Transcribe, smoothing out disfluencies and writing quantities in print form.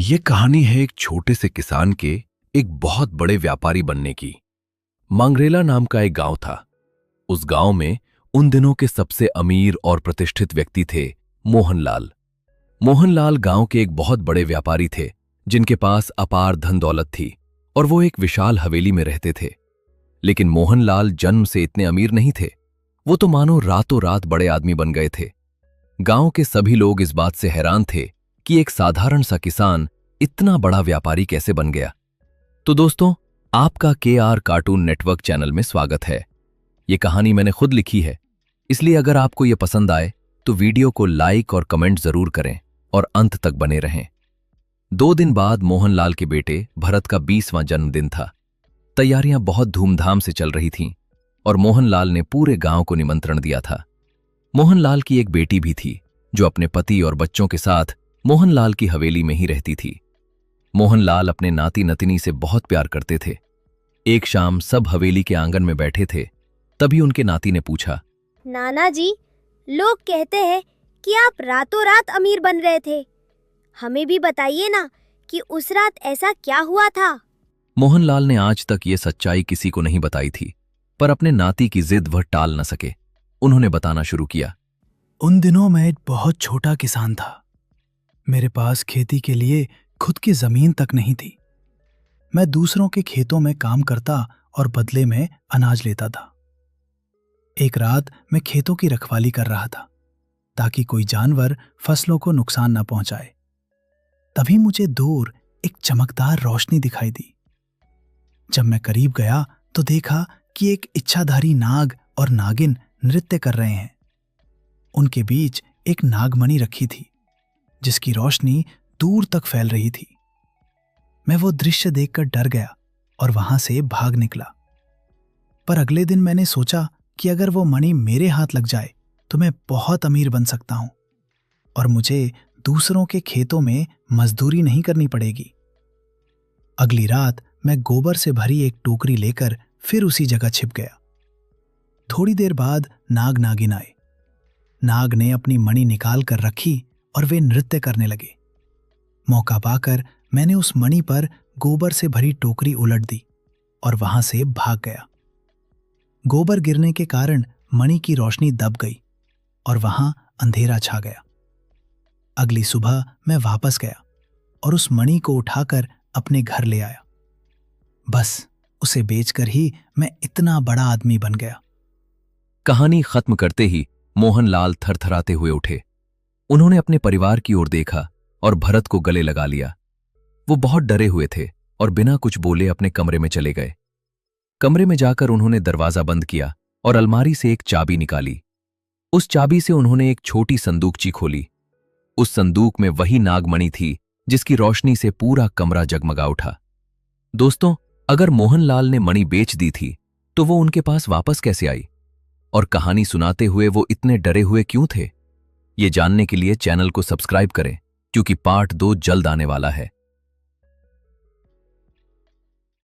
ये कहानी है एक छोटे से किसान के एक बहुत बड़े व्यापारी बनने की। मांगरेला नाम का एक गांव था। उस गांव में उन दिनों के सबसे अमीर और प्रतिष्ठित व्यक्ति थे मोहनलाल। मोहनलाल गांव के एक बहुत बड़े व्यापारी थे जिनके पास अपार धन दौलत थी और वो एक विशाल हवेली में रहते थे। लेकिन मोहनलाल जन्म से इतने अमीर नहीं थे। वो तो मानो रातों रात बड़े आदमी बन गए थे। गांव के सभी लोग इस बात से हैरान थे कि एक साधारण सा किसान इतना बड़ा व्यापारी कैसे बन गया। तो दोस्तों, आपका KR कार्टून नेटवर्क चैनल में स्वागत है। ये कहानी मैंने खुद लिखी है, इसलिए अगर आपको ये पसंद आए तो वीडियो को लाइक और कमेंट जरूर करें और अंत तक बने रहें। 2 दिन बाद मोहनलाल के बेटे भरत का 20वां जन्मदिन था। तैयारियां बहुत धूमधाम से चल रही थीं और मोहनलाल ने पूरे गांव को निमंत्रण दिया था। मोहनलाल की एक बेटी भी थी जो अपने पति और बच्चों के साथ मोहनलाल की हवेली में ही रहती थी। मोहनलाल अपने नाती नतिनी से बहुत प्यार करते थे। एक शाम सब हवेली के आंगन में बैठे थे, तभी उनके नाती ने पूछा, नाना जी, लोग कहते हैं कि आप रातों रात अमीर बन रहे थे। हमें भी बताइए ना कि उस रात ऐसा क्या हुआ था। मोहनलाल ने आज तक ये सच्चाई किसी को नहीं बताई थी, पर अपने नाती की जिद वह टाल न सके। उन्होंने बताना शुरू किया। उन दिनों मैं एक बहुत छोटा किसान था। मेरे पास खेती के लिए खुद की जमीन तक नहीं थी। मैं दूसरों के खेतों में काम करता और बदले में अनाज लेता था। एक रात मैं खेतों की रखवाली कर रहा था ताकि कोई जानवर फसलों को नुकसान न पहुंचाए। तभी मुझे दूर एक चमकदार रोशनी दिखाई दी। जब मैं करीब गया तो देखा कि एक इच्छाधारी नाग और नागिन नृत्य कर रहे हैं। उनके बीच एक नागमणि रखी थी जिसकी रोशनी दूर तक फैल रही थी। मैं वो दृश्य देखकर डर गया और वहां से भाग निकला। पर अगले दिन मैंने सोचा कि अगर वो मणि मेरे हाथ लग जाए तो मैं बहुत अमीर बन सकता हूं और मुझे दूसरों के खेतों में मजदूरी नहीं करनी पड़ेगी। अगली रात मैं गोबर से भरी एक टोकरी लेकर फिर उसी जगह छिप गया। थोड़ी देर बाद नाग नागिन आए। नाग ने अपनी मणि निकाल कर रखी और वे नृत्य करने लगे। मौका पाकर मैंने उस मणि पर गोबर से भरी टोकरी उलट दी और वहां से भाग गया। गोबर गिरने के कारण मणि की रोशनी दब गई और वहां अंधेरा छा गया। अगली सुबह मैं वापस गया और उस मणि को उठाकर अपने घर ले आया। बस उसे बेचकर ही मैं इतना बड़ा आदमी बन गया। कहानी खत्म करते ही मोहनलाल थरथराते हुए उठे। उन्होंने अपने परिवार की ओर देखा और भरत को गले लगा लिया। वो बहुत डरे हुए थे और बिना कुछ बोले अपने कमरे में चले गए। कमरे में जाकर उन्होंने दरवाजा बंद किया और अलमारी से एक चाबी निकाली। उस चाबी से उन्होंने एक छोटी संदूकची खोली। उस संदूक में वही नागमणि थी जिसकी रोशनी से पूरा कमरा जगमगा उठा। दोस्तों, अगर मोहनलाल ने मणि बेच दी थी तो वो उनके पास वापस कैसे आई और कहानी सुनाते हुए वो इतने डरे हुए क्यों थे? ये जानने के लिए चैनल को सब्सक्राइब करें क्योंकि पार्ट 2 जल्द आने वाला है।